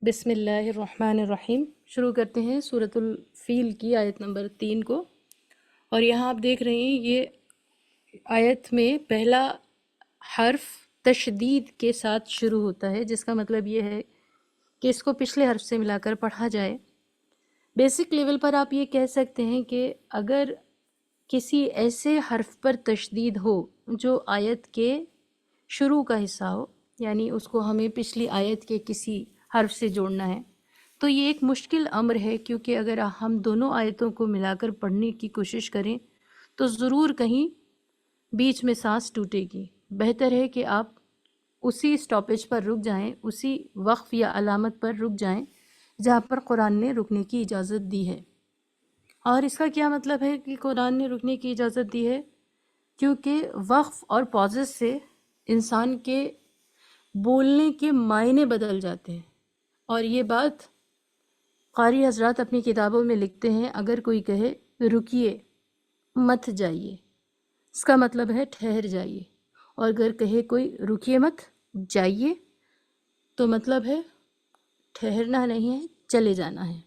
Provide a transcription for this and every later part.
بسم اللہ الرحمن الرحیم۔ شروع کرتے ہیں سورۃ الفیل کی آیت نمبر 3 کو، اور یہاں آپ دیکھ رہے ہیں یہ آیت میں پہلا حرف تشدید کے ساتھ شروع ہوتا ہے، جس کا مطلب یہ ہے کہ اس کو پچھلے حرف سے ملا کر پڑھا جائے۔ بیسک لیول پر آپ یہ کہہ سکتے ہیں کہ اگر کسی ایسے حرف پر تشدید ہو جو آیت کے شروع کا حصہ ہو، یعنی اس کو ہمیں پچھلی آیت کے کسی حرف سے جوڑنا ہے، تو یہ ایک مشکل امر ہے، کیونکہ اگر ہم دونوں آیتوں کو ملا کر پڑھنے کی کوشش کریں تو ضرور کہیں بیچ میں سانس ٹوٹے گی۔ بہتر ہے کہ آپ اسی سٹاپیج پر رک جائیں، اسی وقف یا علامت پر رک جائیں جہاں پر قرآن نے رکنے کی اجازت دی ہے۔ اور اس کا کیا مطلب ہے کہ قرآن نے رکنے کی اجازت دی ہے؟ کیونکہ وقف اور پازز سے انسان کے بولنے کے معنی بدل جاتے ہیں، اور یہ بات قاری حضرات اپنی کتابوں میں لکھتے ہیں۔ اگر کوئی کہے رکیے مت جائیے، اس کا مطلب ہے ٹھہر جائیے، اور اگر کہے کوئی رکیے مت جائیے تو مطلب ہے ٹھہرنا نہیں ہے، چلے جانا ہے۔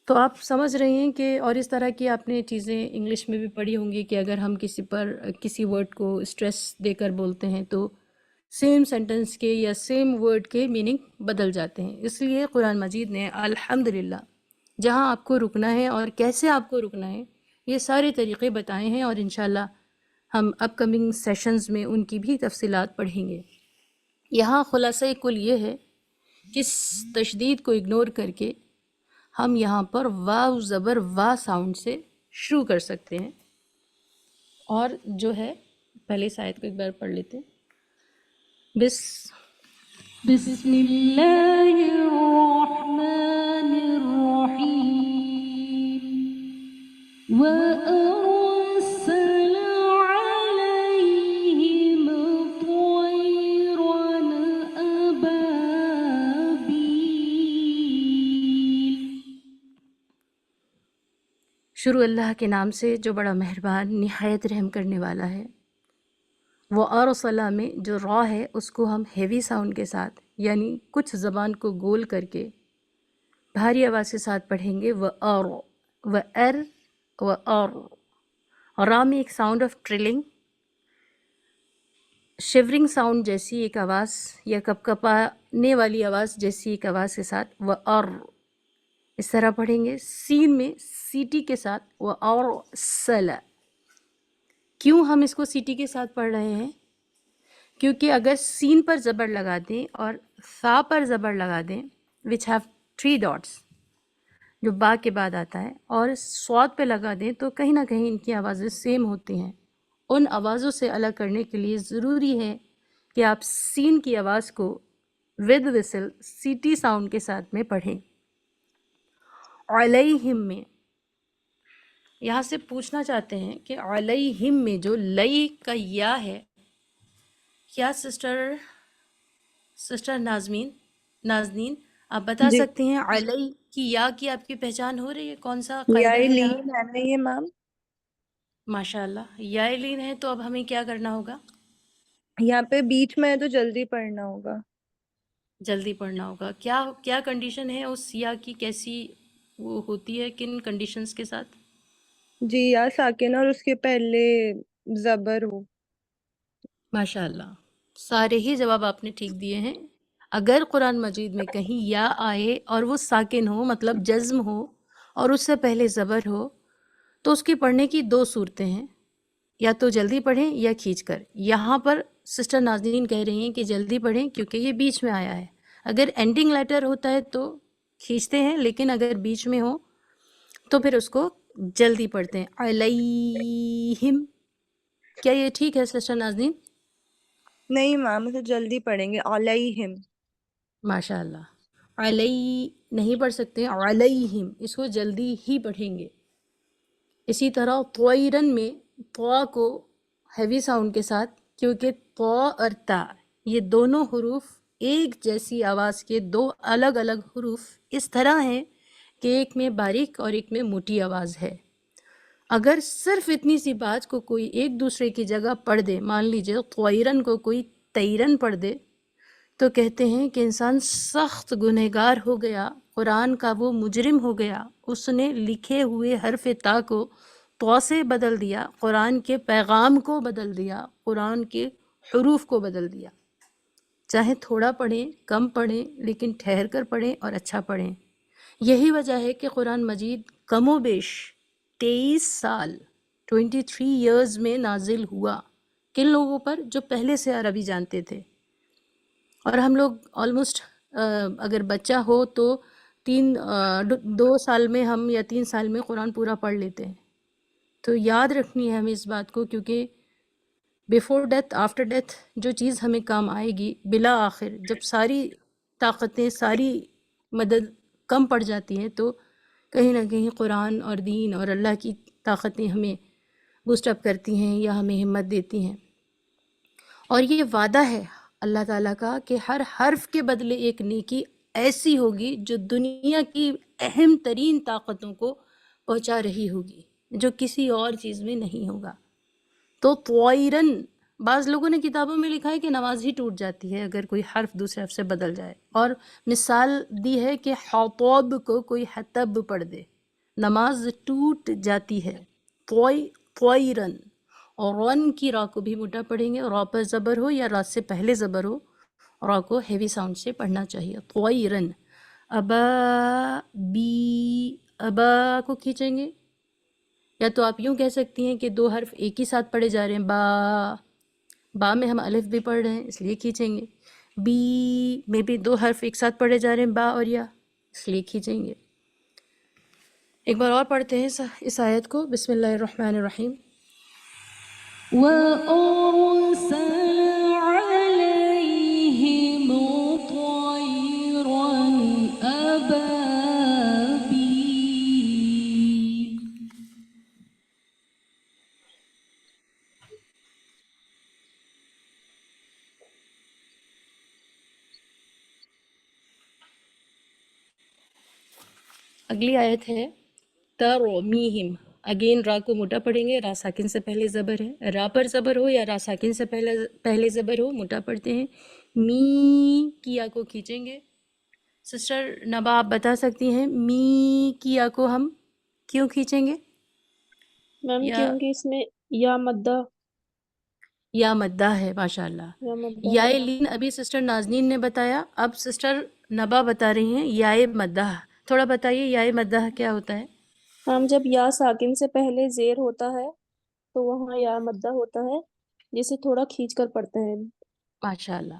تو آپ سمجھ رہے ہیں کہ، اور اس طرح کی آپ نے چیزیں انگلش میں بھی پڑھی ہوں گی کہ اگر ہم کسی ورڈ کو اسٹریس دے کر بولتے ہیں تو سیم سینٹنس کے یا سیم ورڈ کے میننگ بدل جاتے ہیں۔ اس لیے قرآن مجید نے الحمدللہ جہاں آپ کو رکنا ہے اور کیسے آپ کو رکنا ہے یہ سارے طریقے بتائے ہیں، اور انشاءاللہ ہم اپ کمنگ سیشنز میں ان کی بھی تفصیلات پڑھیں گے۔ یہاں خلاصہ کل یہ ہے کہ اس تشدید کو اگنور کر کے ہم یہاں پر واو زبر وا ساؤنڈ سے شروع کر سکتے ہیں، اور جو ہے پہلے اس آیت کو ایک بار پڑھ لیتے ہیں۔ بسم اللہ الرحمن الرحیم وَأَرْسَلَ عَلَيْهِمْ طَيْرًا أَبَابِيلَ۔ شروع اللہ کے نام سے جو بڑا مہربان نہایت رحم کرنے والا ہے۔ وہ ارسلہ میں جو را ہے اس کو ہم ہیوی ساؤنڈ کے ساتھ، یعنی کچھ زبان کو گول کر کے بھاری آواز کے ساتھ پڑھیں گے۔ و اور را میں ایک ساؤنڈ آف ٹرلنگ، شیورنگ ساؤنڈ جیسی ایک آواز یا کپکپانے والی آواز جیسی ایک آواز کے ساتھ و اور اس طرح پڑھیں گے۔ سین میں سیٹی کے ساتھ و اور سلا۔ کیوں ہم اس کو سیٹی کے ساتھ پڑھ رہے ہیں؟ کیونکہ اگر سین پر زبر لگا دیں اور فا پر زبر لگا دیں وچ ہیو 3 ڈاٹس جو با کے بعد آتا ہے، اور صاد پہ لگا دیں تو کہیں نہ کہیں ان کی آوازیں سیم ہوتی ہیں۔ ان آوازوں سے الگ کرنے کے لیے ضروری ہے کہ آپ سین کی آواز کو ود وسل سیٹی ساؤنڈ کے ساتھ میں پڑھیں۔ علیہم میں یہاں سے پوچھنا چاہتے ہیں کہ علیہم میں جو لئی کا یا ہے، کیا سسٹر نازنین آپ بتا جی سکتے ہیں علی کی یا کی آپ کی پہچان ہو رہی ہے؟ کون سا یا قاعدہ ہے یہاں؟ لین ہے نا یہ میم؟ ماشاء اللہ، یا لین ہے تو اب ہمیں کیا کرنا ہوگا؟ یہاں پہ بیچ میں ہے تو جلدی پڑھنا ہوگا۔ جلدی پڑھنا ہوگا۔ کیا کنڈیشن ہے اس یا کی؟ کیسی وہ ہوتی ہے، کن کنڈیشنز کے ساتھ؟ جی یا ساکن اور اس کے پہلے زبر ہو۔ ماشاء اللہ، سارے ہی جواب آپ نے ٹھیک دیے ہیں۔ اگر قرآن مجید میں کہیں یا آئے اور وہ ساکن ہو، مطلب جزم ہو، اور اس سے پہلے زبر ہو، تو اس کی پڑھنے کی 2 صورتیں ہیں، یا تو جلدی پڑھیں یا کھینچ کر۔ یہاں پر سسٹر ناظرین کہہ رہی ہیں کہ جلدی پڑھیں کیونکہ یہ بیچ میں آیا ہے۔ اگر اینڈنگ لیٹر ہوتا ہے تو کھینچتے ہیں، لیکن اگر بیچ میں ہو تو پھر اس کو جلدی پڑھتے ہیں۔ علیہم، کیا یہ ٹھیک ہے سسٹر ناظرین؟ نہیں میم، اسے جلدی پڑھیں گے علیہم۔ ماشاء اللہ، علی نہیں پڑھ سکتے، علیہم اس کو جلدی ہی پڑھیں گے۔ اسی طرح طویرن میں طوا کو ہیوی ساؤنڈ کے ساتھ، کیونکہ طوا اور تا یہ دونوں حروف ایک جیسی آواز کے 2 الگ الگ حروف اس طرح ہیں کہ ایک میں باریک اور ایک میں موٹی آواز ہے۔ اگر صرف اتنی سی بات کو کوئی ایک دوسرے کی جگہ پڑھ دے، مان لیجئے طویرن کو کوئی تیرن پڑھ دے، تو کہتے ہیں کہ انسان سخت گنہگار ہو گیا، قرآن کا وہ مجرم ہو گیا، اس نے لکھے ہوئے حرف تا کو تو سے بدل دیا، قرآن کے پیغام کو بدل دیا، قرآن کے حروف کو بدل دیا۔ چاہے تھوڑا پڑھیں، کم پڑھیں، لیکن ٹھہر کر پڑھیں اور اچھا پڑھیں۔ یہی وجہ ہے کہ قرآن مجید کم و بیش 23 سال 23 ایئرز میں نازل ہوا۔ کن لوگوں پر؟ جو پہلے سے عربی جانتے تھے۔ اور ہم لوگ آلموسٹ اگر بچہ ہو تو 2 سال میں ہم یا 3 سال میں قرآن پورا پڑھ لیتے ہیں۔ تو یاد رکھنی ہے ہمیں اس بات کو، کیونکہ بیفور ڈیتھ، آفٹر ڈیتھ جو چیز ہمیں کام آئے گی، بلا آخر جب ساری طاقتیں، ساری مدد کم پڑ جاتی ہیں، تو کہیں نہ کہیں قرآن اور دین اور اللہ کی طاقتیں ہمیں بوسٹ اپ کرتی ہیں یا ہمیں ہمت دیتی ہیں۔ اور یہ وعدہ ہے اللہ تعالیٰ کا کہ ہر حرف کے بدلے ایک نیکی ایسی ہوگی جو دنیا کی اہم ترین طاقتوں کو پہنچا رہی ہوگی، جو کسی اور چیز میں نہیں ہوگا۔ تو طوائرن، بعض لوگوں نے کتابوں میں لکھا ہے کہ نماز ہی ٹوٹ جاتی ہے اگر کوئی حرف دوسرے حرف سے بدل جائے، اور مثال دی ہے کہ حطب کو کوئی حتب پڑھ دے، نماز ٹوٹ جاتی ہے۔ طوائرن، اور رن کی را کو بھی موٹا پڑھیں گے، را پر زبر ہو یا را سے پہلے زبر ہو، را کو ہیوی ساؤنڈ سے پڑھنا چاہیے۔ طوائرن، ابا بی، ابا کو کھینچیں گے، یا تو آپ یوں کہہ سکتی ہیں کہ 2 حرف ایک ہی ساتھ پڑھے جا رہے ہیں، با میں ہم الف بھی پڑھ رہے ہیں اس لیے کھینچیں گے، بی میں بھی 2 حرف ایک ساتھ پڑھے جا رہے ہیں، با اور یا، اس لیے کھینچیں گے۔ ایک بار اور پڑھتے ہیں اس آیت کو، بسم اللہ الرحمن الرحیم۔ وَأَرْسَلَ عَلَيْهِمْ طَيْرًا أَبَابِيلَ۔ اگلی آیت ہے ترمیہم، اگین را کو موٹا پڑھیں گے، را ساکن سے پہلے زبر ہے، را پر زبر ہو یا را ساکن سے پہلے زبر ہو موٹا پڑھتے ہیں۔ می کی یا کو کھینچیں گے۔ سسٹر نبا آپ بتا سکتی ہیں می کی یا کو ہم کیوں کھینچیں گے؟ میم یا کیونکہ اس میں یا مدہ یا مدہ ہے، ماشاء اللہ۔ یا مدہ یا ہے۔ لین ابھی سسٹر نازنین نے بتایا، اب سسٹر نبا بتا رہی ہیں یا مدہ۔ تھوڑا بتائیے یا مدہ کیا ہوتا ہے؟ ہم جب یا ساکن سے پہلے زیر ہوتا ہے تو وہاں یا مدہ ہوتا ہے، جسے تھوڑا کھینچ کر پڑھتے ہیں۔ ماشاء اللہ۔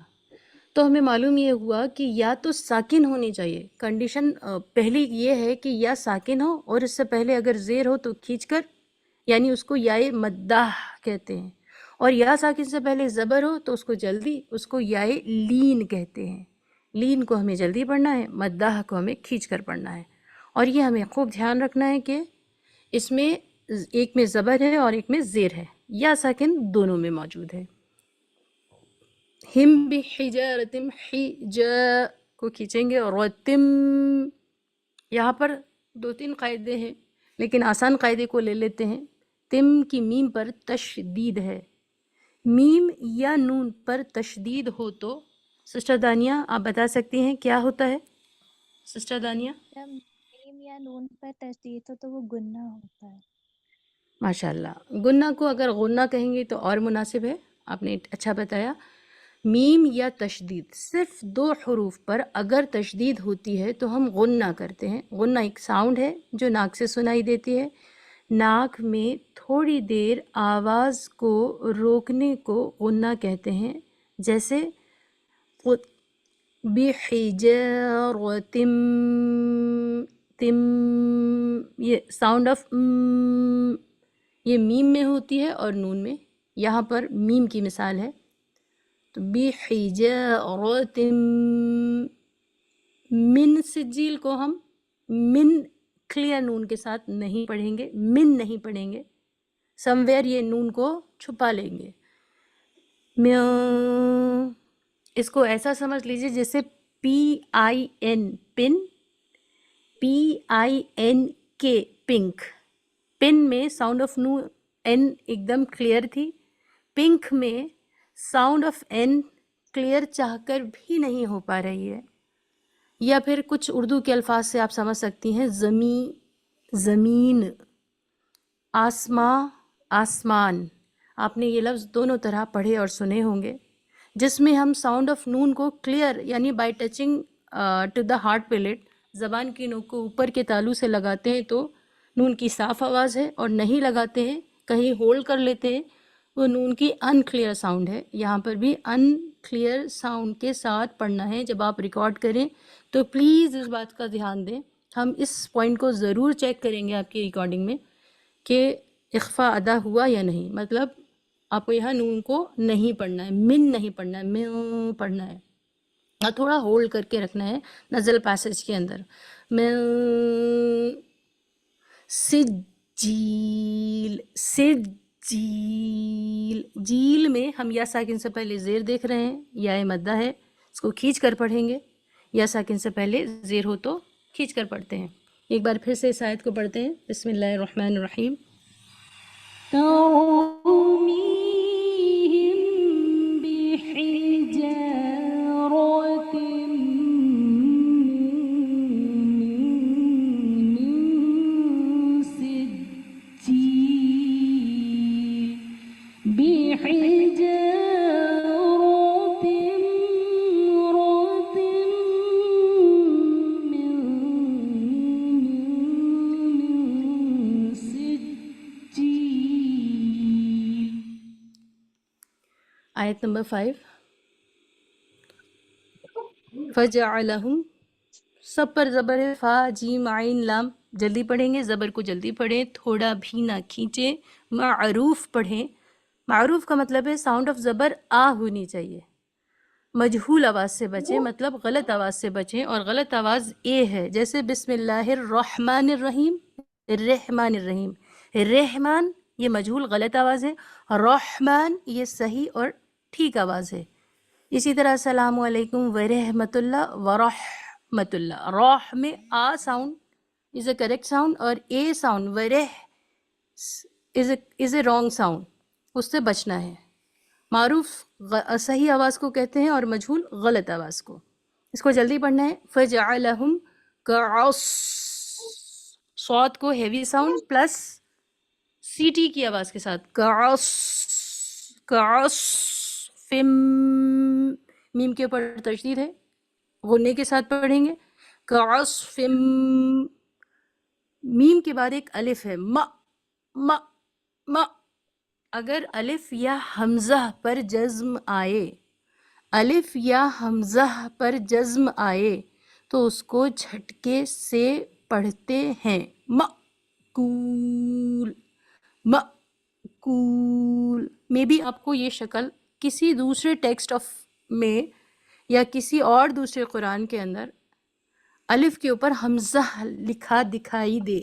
تو ہمیں معلوم یہ ہوا کہ یا تو ساکن ہونی چاہیے، کنڈیشن پہلی یہ ہے کہ یا ساکن ہو اور اس سے پہلے اگر زیر ہو تو کھینچ کر، یعنی اس کو یا مدہ کہتے ہیں، اور یا ساکن سے پہلے زبر ہو تو اس کو جلدی، اس کو یا لین کہتے ہیں۔ لین کو ہمیں جلدی پڑھنا ہے، مدہ کو ہمیں کھینچ کر پڑھنا ہے، اور یہ ہمیں خوب دھیان رکھنا ہے کہ اس میں ایک میں زبر ہے اور ایک میں زیر ہے، یا ساکن دونوں میں موجود ہے۔ ہم بحجارتم، حجا کو کھینچیں گے، اور تم، یہاں پر 2-3 قاعدے ہیں لیکن آسان قاعدے کو لے لیتے ہیں۔ تم کی میم پر تشدید ہے، میم یا نون پر تشدید ہو تو سسٹر دانیہ آپ بتا سکتی ہیں کیا ہوتا ہے؟ سسٹر دانیہ؟ جب میم یا نون پر تشدید ہو تو وہ گنہ ہوتا ہے۔ ماشاء اللہ، گنہ کو اگر غنہ کہیں گے تو اور مناسب ہے، آپ نے اچھا بتایا۔ میم یا تشدید، صرف 2 حروف پر اگر تشدید ہوتی ہے تو ہم غنہ کرتے ہیں۔ غنہ ایک ساؤنڈ ہے جو ناک سے سنائی دیتی ہے، ناک میں تھوڑی دیر آواز کو روکنے کو غنہ کہتے ہیں، جیسے بحجارتم، تم، یہ ساؤنڈ آف یہ میم میں ہوتی ہے اور نون میں، یہاں پر میم کی مثال ہے۔ تو بحجارتم من، سجیل کو ہم من کلیئر نون کے ساتھ نہیں پڑھیں گے، من نہیں پڑھیں گے، سم ویئر یہ نون کو چھپا لیں گے۔ اس کو ایسا سمجھ لیجیے جیسے PIN پن، PINK پنک، پن میں ساؤنڈ آف نو این ایک دم کلیئر تھی، پنک میں ساؤنڈ آف این کلیئر چاہ کر بھی نہیں ہو پا رہی ہے، یا پھر کچھ اردو کے الفاظ سے آپ سمجھ سکتی ہیں زمین، آسماں، آسمان. آپ نے یہ لفظ دونوں طرح پڑھے اور سنے ہوں گے، جس میں ہم ساؤنڈ آف نون کو کلیئر یعنی by touching to the hard palate, زبان کی نوک کو اوپر کے تالو سے لگاتے ہیں تو نون کی صاف آواز ہے، اور نہیں لگاتے ہیں، کہیں ہولڈ کر لیتے ہیں، وہ نون کی ان کلیئر ساؤنڈ ہے. یہاں پر بھی ان کلیئر ساؤنڈ کے ساتھ پڑھنا ہے. جب آپ ریکارڈ کریں تو پلیز اس بات کا دھیان دیں. ہم اس پوائنٹ کو ضرور چیک کریں گے آپ کی ریکارڈنگ میں کہ اخفا ادا ہوا یا نہیں. مطلب آپ کو یہاں نون کو نہیں پڑھنا ہے، من نہیں پڑھنا ہے، میں پڑھنا ہے، اور تھوڑا ہولڈ کر کے رکھنا ہے نزل پیسج کے اندر. میں سجیل، سجیل، جیل میں ہم یا ساکن سے پہلے زیر دیکھ رہے ہیں، یا مدہ ہے، اس کو کھینچ کر پڑھیں گے. یا ساکن سے پہلے زیر ہو تو کھینچ کر پڑھتے ہیں. ایک بار پھر سے اس آیت کو پڑھتے ہیں. بسم اللہ الرحمن الرحیم. ترميهم بحجارة من سجيل بحجارة من سجيل. آیت نمبر 5. فجعلہم، سب پر زبر ہے، فا جیم عین لام. جلدی پڑھیں گے، زبر کو جلدی پڑھیں، تھوڑا بھی نہ کھینچیں. معروف پڑھیں. معروف کا مطلب ہے ساؤنڈ آف زبر آ ہونی چاہیے. مجہول آواز سے بچیں، مطلب غلط آواز سے بچیں، اور غلط آواز اے ہے. جیسے بسم اللہ الرحمن الرحیم، الرحمن الرحیم، رحمان یہ مجہول غلط آواز ہے، رحمان یہ صحیح اور ٹھیک آواز ہے. اسی طرح السلام علیکم ورحمۃ اللہ، ورحمۃ اللہ. راہ میں a sound is a correct sound, اور اے ساؤنڈ ورح از اے رانگ ساؤنڈ، اس سے بچنا ہے. معروف صحیح آواز کو کہتے ہیں، اور مجہول غلط آواز کو. اس کو جلدی پڑھنا ہے. فجعلہم کعص، صوت کو heavy sound plus C T کی آواز کے ساتھ. کعص، کعص، فم، میم کے اوپر تشدید ہے، غنے کے ساتھ پڑھیں گے. کعصف، میم کے بعد ایک الف ہے، ما، ما، ما. اگر الف یا حمزہ پر جزم آئے، الف یا حمزہ پر جزم آئے تو اس کو جھٹکے سے پڑھتے ہیں. مأکول، مأکول. میں بھی آپ کو یہ شکل کسی دوسرے ٹیکسٹ آف میں یا کسی اور دوسرے قرآن کے اندر الف کے اوپر حمزہ لکھا دکھائی دے.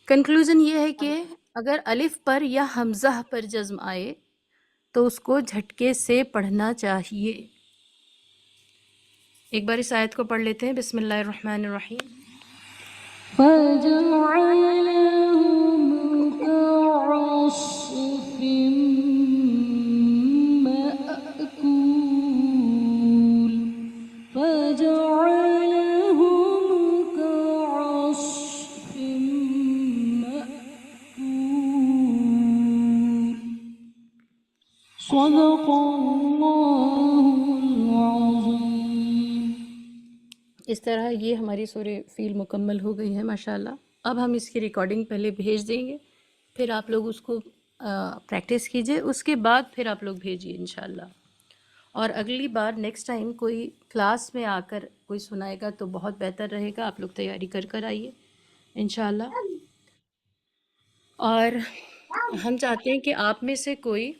کنکلوژن یہ ہے کہ اگر الف پر یا حمزہ پر جزم آئے تو اس کو جھٹکے سے پڑھنا چاہیے. ایک بار اس آیت کو پڑھ لیتے ہیں. بسم اللہ الرحمن الرحیم. فجعلهم كعصف مأكول. فجعلهم كعصف مأكول. صدق اللہ العظیم. اس طرح یہ ہماری سورہ فیل مکمل ہو گئی ہے ماشاءاللہ. اب ہم اس کی ریکارڈنگ پہلے بھیج دیں گے، پھر آپ لوگ اس کو پریکٹس کیجئے، اس کے بعد پھر آپ لوگ بھیجیے انشاءاللہ. اور اگلی بار نیکسٹ ٹائم کوئی کلاس میں آ کر کوئی سنائے گا تو بہت بہتر رہے گا. آپ لوگ تیاری کر کر آئیے انشاءاللہ. اور ہم چاہتے ہیں کہ آپ میں سے کوئی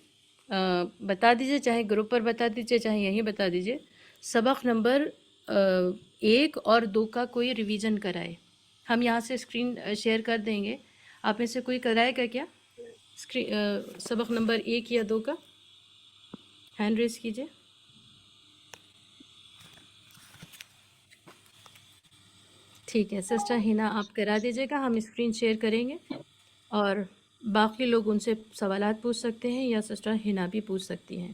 بتا دیجئے، چاہے گروپ پر بتا دیجئے، چاہے یہیں بتا دیجئے، سبق نمبر 1 اور 2 کا کوئی ریویژن کرائے. ہم یہاں سے اسکرین شیئر کر دیں گے. آپ میں سے کوئی کرائے گا کیا سبق نمبر 1 یا 2 کا؟ ہینڈ ریز کیجئے. ٹھیک ہے سسٹر ہینا، آپ کرا دیجیے گا، ہم اسکرین شیئر کریں گے، اور باقی لوگ ان سے سوالات پوچھ سکتے ہیں یا سسٹر ہینا بھی پوچھ سکتی ہیں.